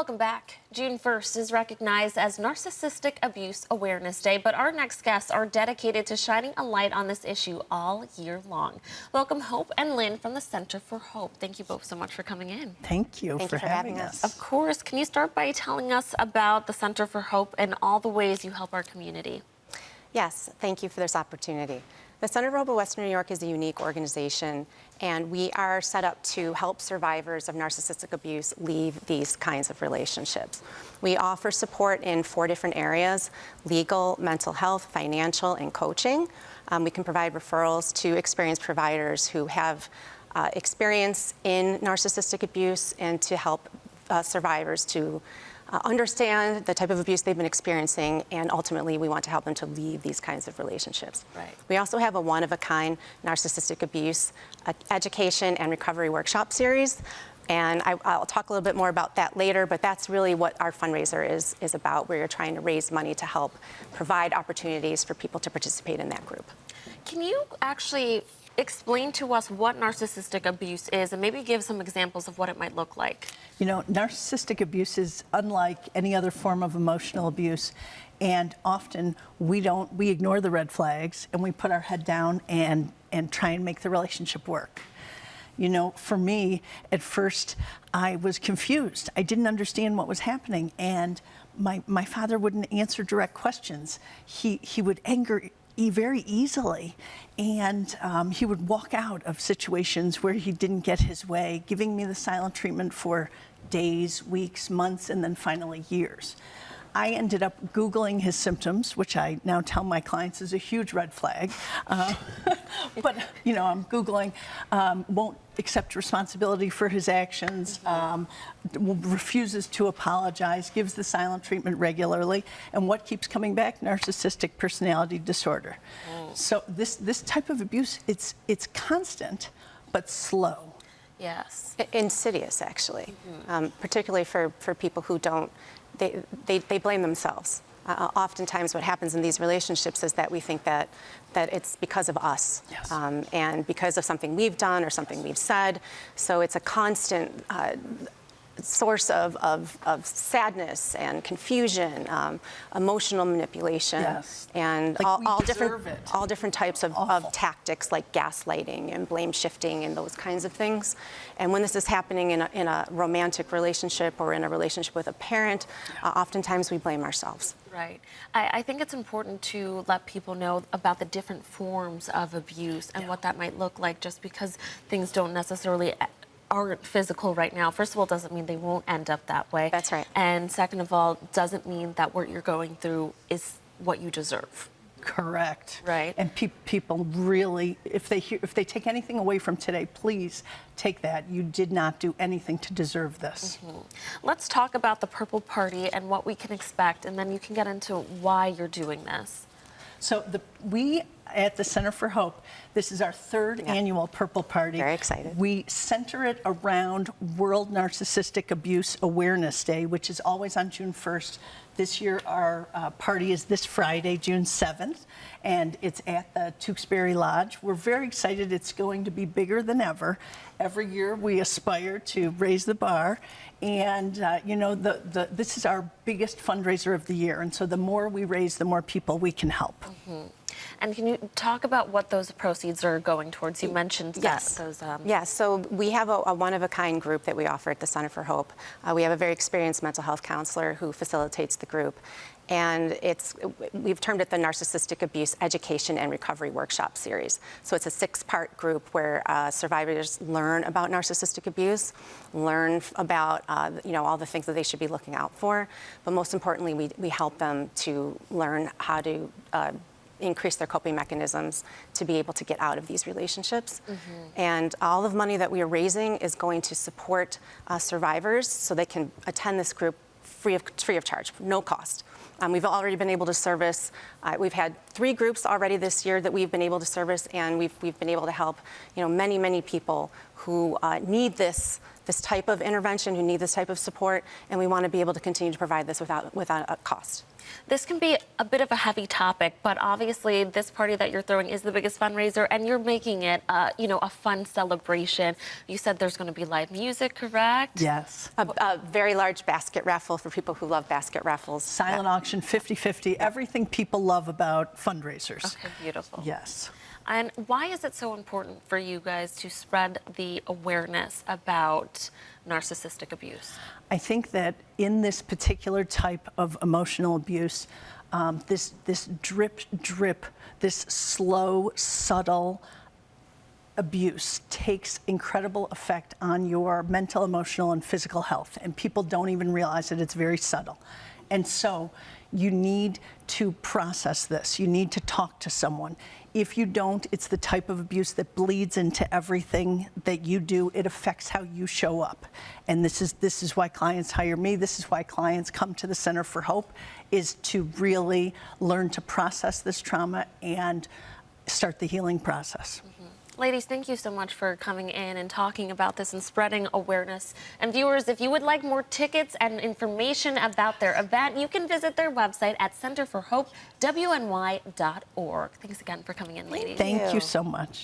Welcome back. June 1st is recognized as Narcissistic Abuse Awareness Day, but our next guests are dedicated to shining a light on this issue all year long. Welcome Hope and Lynn from the Center for Hope. Thank you both so much for coming in. Thank you for having us. Of course. Can you start by telling us about the Center for Hope and all the ways you help our community? Yes, thank you for this opportunity. The Center for Hope of Western New York is a unique organization, and we are set up to help survivors of narcissistic abuse leave these kinds of relationships. We offer support in 4 different areas: legal, mental health, financial, and coaching. We can provide referrals to experienced providers who have experience in narcissistic abuse, and to help survivors to understand the type of abuse they've been experiencing, and ultimately we want to help them to leave these kinds of relationships. Right. We also have a one-of-a-kind narcissistic abuse education and recovery workshop series, and I'll talk a little bit more about that later, but that's really what our fundraiser is about. We're trying to raise money to help provide opportunities for people to participate in that group. Can you actually explain to us what narcissistic abuse is, and maybe give some examples of what it might look like? You know, narcissistic abuse is unlike any other form of emotional abuse, and often we ignore the red flags and we put our head down and try and make the relationship work. You know, for me, at first, I was confused. I didn't understand what was happening, and my father wouldn't answer direct questions. He would anger very easily, and he would walk out of situations where he didn't get his way, giving me the silent treatment for days, weeks, months, and then finally years. I ended up Googling his symptoms, which I now tell my clients is a huge red flag. But, you know, I'm Googling, won't accept responsibility for his actions, refuses to apologize, gives the silent treatment regularly. And what keeps coming back? Narcissistic personality disorder. So this type of abuse, it's constant, but slow. Yes. Insidious, actually, particularly for people who don't, they blame themselves. Oftentimes what happens in these relationships is that we think that it's because of us. Yes. And because of something we've done or something we've said. So it's a constant source of sadness and confusion, emotional manipulation, yes. And like all different types of tactics like gaslighting and blame shifting and those kinds of things. And when this is happening in a romantic relationship or in a relationship with a parent, oftentimes we blame ourselves. Right. I think it's important to let people know about the different forms of abuse and what that might look like, just because things don't necessarily aren't physical right now. First of all, doesn't mean they won't end up that way. That's right. And second of all, doesn't mean that what you're going through is what you deserve. Correct. Right. And people really, if they take anything away from today, please take that. You did not do anything to deserve this. Let's talk about the Purple Party and what we can expect, and then you can get into why you're doing this. So we at the Center for Hope, this is our 3rd annual Purple Party. Very excited. We center it around World Narcissistic Abuse Awareness Day, which is always on June 1st. This year, our party is this Friday, June 7th, and it's at the Tewksbury Lodge. We're very excited. It's going to be bigger than ever. Every year, we aspire to raise the bar, and you know, this is our biggest fundraiser of the year, and so the more we raise, the more people we can help. And can you talk about what those proceeds are going towards? You mentioned yes. those. Yes, so we have a one-of-a-kind group that we offer at the Center for Hope. We have a very experienced mental health counselor who facilitates the group. And we've termed it the Narcissistic Abuse Education and Recovery Workshop Series. So it's a 6-part group where survivors learn about narcissistic abuse, learn about you know, all the things that they should be looking out for. But most importantly, we help them to learn how to increase their coping mechanisms to be able to get out of these relationships. And all of the money that we are raising is going to support survivors so they can attend this group free of charge, no cost. We've already been able to service, we've had 3 groups already this year that we've been able to service, and we've been able to help, you know, many people who need this type of intervention, who need this type of support, and we want to be able to continue to provide this without a cost. This can be a bit of a heavy topic, but obviously this party that you're throwing is the biggest fundraiser, and you're making it, a fun celebration. You said there's going to be live music, correct? Yes. A very large basket raffle for people who love basket raffles. Silent auction, 50-50, everything people love about fundraisers. Okay, beautiful. Yes. And why is it so important for you guys to spread the awareness about narcissistic abuse? I think that in this particular type of emotional abuse, this drip, this slow, subtle abuse takes incredible effect on your mental, emotional, and physical health. And people don't even realize that it's very subtle. And so you need to process this. You need to talk to someone. If you don't, it's the type of abuse that bleeds into everything that you do. It affects how you show up. And this is why clients hire me. This is why clients come to the Center for Hope, is to really learn to process this trauma and start the healing process. Ladies, thank you so much for coming in and talking about this and spreading awareness. And viewers, if you would like more tickets and information about their event, you can visit their website at centerforhopewny.org. Thanks again for coming in, ladies. Thank you so much.